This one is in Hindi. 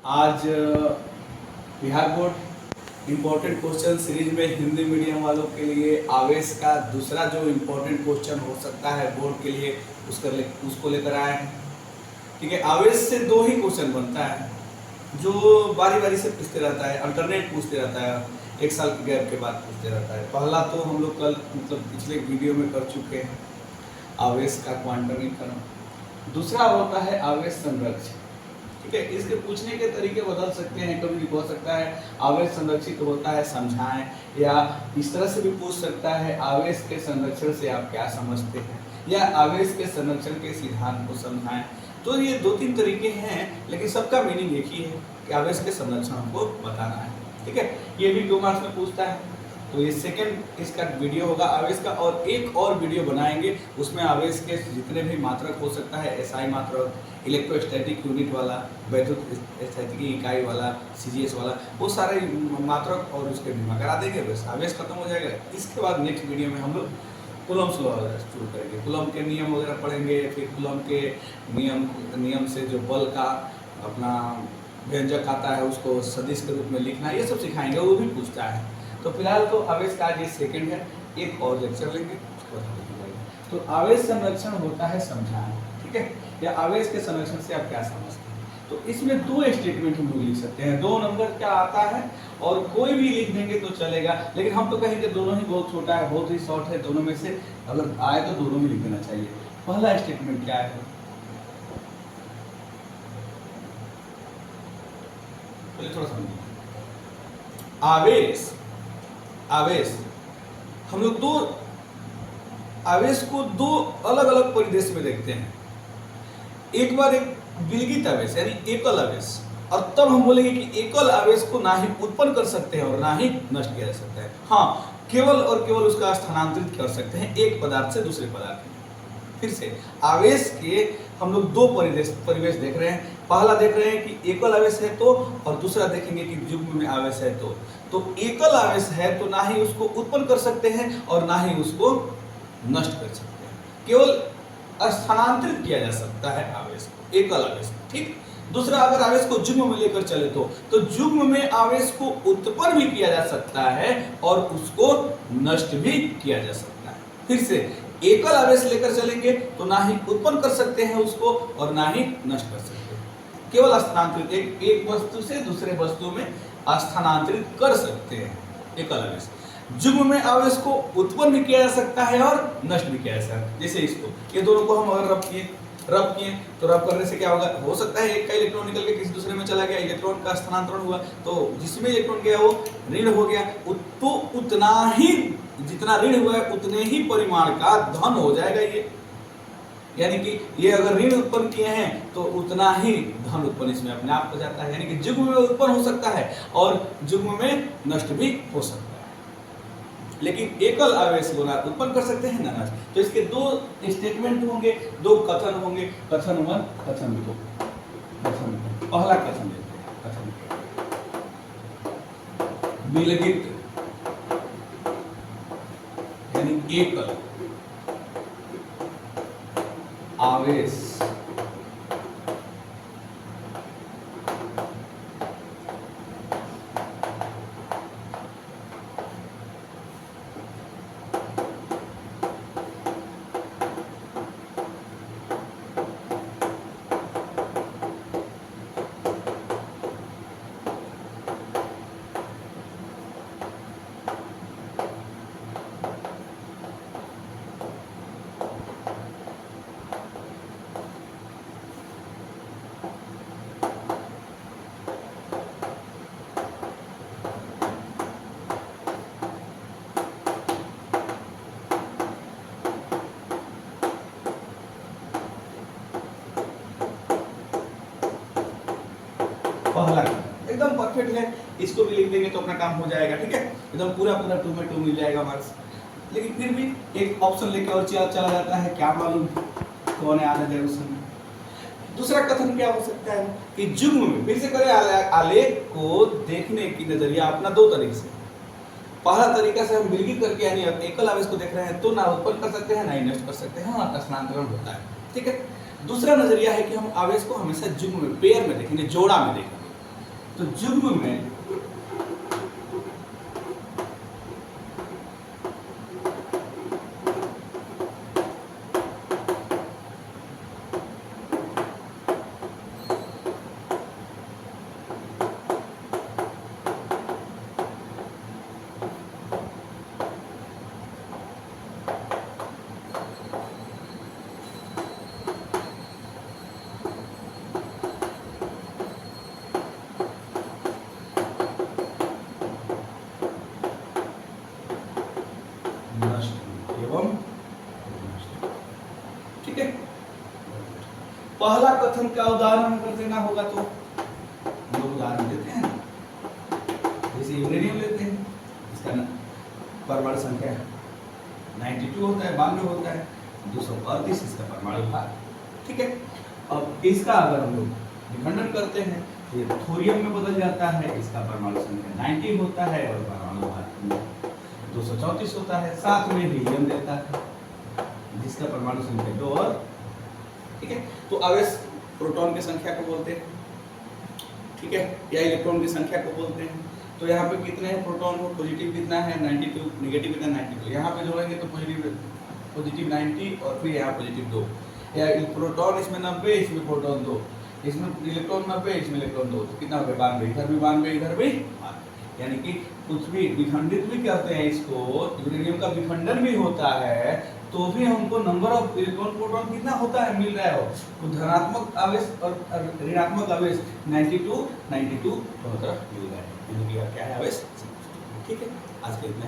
आज Bihar board important question series में हिंदी मीडियम वालों के लिए आवेश का दूसरा जो इम्पोर्टेंट क्वेश्चन हो सकता है बोर्ड के लिए उसको लेकर आए हैं। ठीक है, आवेश से दो ही क्वेश्चन बनता है जो बारी बारी से पूछते रहता है, अल्टरनेट पूछते रहता है, एक साल के गैप के बाद पूछते रहता है। पहला तो हम लोग कल पिछले वीडियो में कर चुके हैं, आवेश का क्वांटमीकरण। दूसरा होता है आवेश संरक्षण। ठीक है, इसके पूछने के तरीके बदल सकते हैं। कभी हो सकता है आवेश संरक्षित होता है समझाएं, या इस तरह से भी पूछ सकता है आवेश के संरक्षण से आप क्या समझते हैं, या आवेश के संरक्षण के सिद्धांत को समझाएं। तो ये दो तीन तरीके हैं, लेकिन सबका मीनिंग एक ही है कि आवेश के संरक्षण हमको बताना है। ठीक है, ये भी 2 मार्क्स में पूछता है। तो ये सेकंड इसका वीडियो होगा आवेश का, और एक और वीडियो बनाएंगे उसमें आवेश के जितने भी मात्रक हो सकता है, एसआई मात्रक, इलेक्ट्रोस्टैटिक यूनिट वाला, वैद्युत स्थितिकी इकाई वाला, सीजीएस वाला, वो सारे मात्रक और उसके बीमा करा देंगे, बस आवेश खत्म हो जाएगा। इसके बाद नेक्स्ट वीडियो में हम लोग कूलम्ब्स लॉ शुरू करेंगे, कूलम्ब के नियम वगैरह पढ़ेंगे, फिर कूलम्ब के नियम से जो बल का अपना व्यंजक आता है उसको सदिश के रूप में लिखना, ये सब सिखाएंगे, वो भी पूछता है। तो फिलहाल तो आवेश का ये सेकंड है, एक और लेक्चर लेंगे उसको बताएंगे। तो आवेश संरक्षण होता है समझाना, ठीक है, या आवेश के संरक्षण से आप क्या समझते हैं। तो इसमें 2 स्टेटमेंट हम लोग लिख सकते हैं, 2 नंबर क्या आता है, और कोई भी लिख देंगे तो चलेगा, लेकिन हम तो कहेंगे दोनों ही बहुत छोटा है, बहुत ही शॉर्ट है, दोनों में से अगर आए तो दोनों में लिख देना चाहिए। पहला स्टेटमेंट क्या है, थोड़ा समझिए। आवेश हम लोग आवेश को 2 अलग अलग परिदृश्य में देखते हैं। एक बार एक विलगित आवेश यानी एकल आवेश, और तब हम बोलेंगे कि एकल आवेश को ना ही उत्पन्न कर सकते हैं और ना ही नष्ट किया जा सकता है। हाँ, केवल और केवल उसका स्थानांतरित कर सकते हैं एक पदार्थ से दूसरे पदार्थ में। फिर से आवेश के हम लोग 2 परिवेश देख रहे हैं। पहला देख रहे हैं कि एकल आवेश है तो, और दूसरा देखेंगे कि युग्म में आवेश है तो। एकल आवेश है तो ना ही उसको उत्पन्न कर सकते हैं और ना ही उसको नष्ट कर सकते हैं, केवल स्थानांतरित किया जा सकता है आवेश को, एकल आवेश। ठीक, दूसरा अगर आवेश को युग्म में लेकर चले तो युग्म में आवेश को उत्पन्न भी किया जा सकता है और उसको नष्ट भी किया जा सकता है। फिर से एकल आवेश लेकर चलेंगे तो ना ही उत्पन्न कर सकते हैं उसको और ना ही नष्ट कर सकते हैं, केवल स्थानांतरित एक वस्तु से दूसरे वस्तु में स्थानांतरित कर सकते हैं एकल आवेश। युग्म में आवेश को उत्पन्न भी किया जा सकता है और नष्ट भी किया जा सकता है। जैसे इसको, ये दोनों को हम अगर रब किए तो रब करने से क्या होगा, हो सकता है एक का इलेक्ट्रॉन निकल के किसी दूसरे में चला गया, इलेक्ट्रॉन का स्थानांतरण हुआ, तो जिसमें इलेक्ट्रॉन गया वो ऋण हो गया, तो उतना ही जितना ऋण हुआ है उतने ही परिमाण का धन हो जाएगा ये, यानी कि ये अगर ऋण उत्पन्न किए हैं तो उतना ही धन उत्पन्न इसमें अपने आप हो जाता है। यानी कि युग्म में उत्पन्न हो सकता है और युग्म में नष्ट भी हो सकता है, लेकिन एकल आवेश को ना उत्पन्न कर सकते हैं ना नष्ट। तो इसके 2 स्टेटमेंट होंगे, 2 कथन होंगे, कथन 1, कथन 2। पहला कथन लेते हैं, कथन विलगित यानी एकल आवेश पहला एकदम परफेक्ट है, इसको भी लिख देंगे तो अपना काम हो जाएगा। ठीक है, एकदम पूरा 2 में 2 मिल जाएगा मार्क्स। लेकिन फिर भी एक ऑप्शन लेके और चला जाता है, क्या मालूम कौन है आने जाए उस समय। दूसरा कथन क्या हो सकता है कि युग्म में, फिर से करें, आलेख को देखने की नजरिया अपना 2 तरीके से। पहला तरीका से हम विलगित करके यानी एकल आवेश को देख रहे हैं तो ना उत्पन्न कर सकते हैं ना ही नष्ट कर सकते हैं, हाँ स्थानांतरण होता है। ठीक है, दूसरा नजरिया है कि हम आवेश को हमेशा युग्म में, पेयर में देखेंगे, जोड़ा में देखेंगे। तो युग्म में नष्ट एवं नष्ट। ठीक है, पहला कथन का उदाहरण अगर देना होगा तो हम लोग उदाहरण देते हैं, जैसे यूरेनियम लेते हैं, इसका परमाणु संख्या 92 होता है, 92 होता है, 238 इसका परमाणु भार। ठीक है, अब इसका अगर हम लोग विखंडन करते हैं तो ये थोरियम में बदल जाता है, इसका परमाणु संख्या 90 होता है और परमाणु भार 234 होता है। साथ में हीलियम देता है जिसका परमाणु संख्या 2 और, ठीक है, तो आवेश प्रोटॉन की संख्या को बोलते हैं, ठीक है, या इलेक्ट्रॉन की संख्या को बोलते हैं। तो यहाँ पे कितने हैं प्रोटॉन को, पॉजिटिव कितना है 92, नेगेटिव कितना 92, यहाँ पे जोड़ेंगे तो पॉजिटिव 90 और फिर यहाँ पॉजिटिव 2, या प्रोटॉन इसमें 90, इसमें प्रोटॉन 2, इसमें इलेक्ट्रॉन 90, इसमें इलेक्ट्रॉन 2, तो कितना हो गया 92, इधर भी 92, इधर भी 92। यानी कि कुछ भी विखंडित भी करते हैं इसको, यूरेनियम का विखंडन भी होता है तो भी हमको नंबर ऑफ इलेक्ट्रॉन प्रोटॉन कितना होता है मिल रहा है, तो धनात्मक आवेश और ऋणात्मक आवेश 92 92 दोनों तरफ मिल रहा है, यानी कि क्या है आवेश। ठीक है, आज के इतना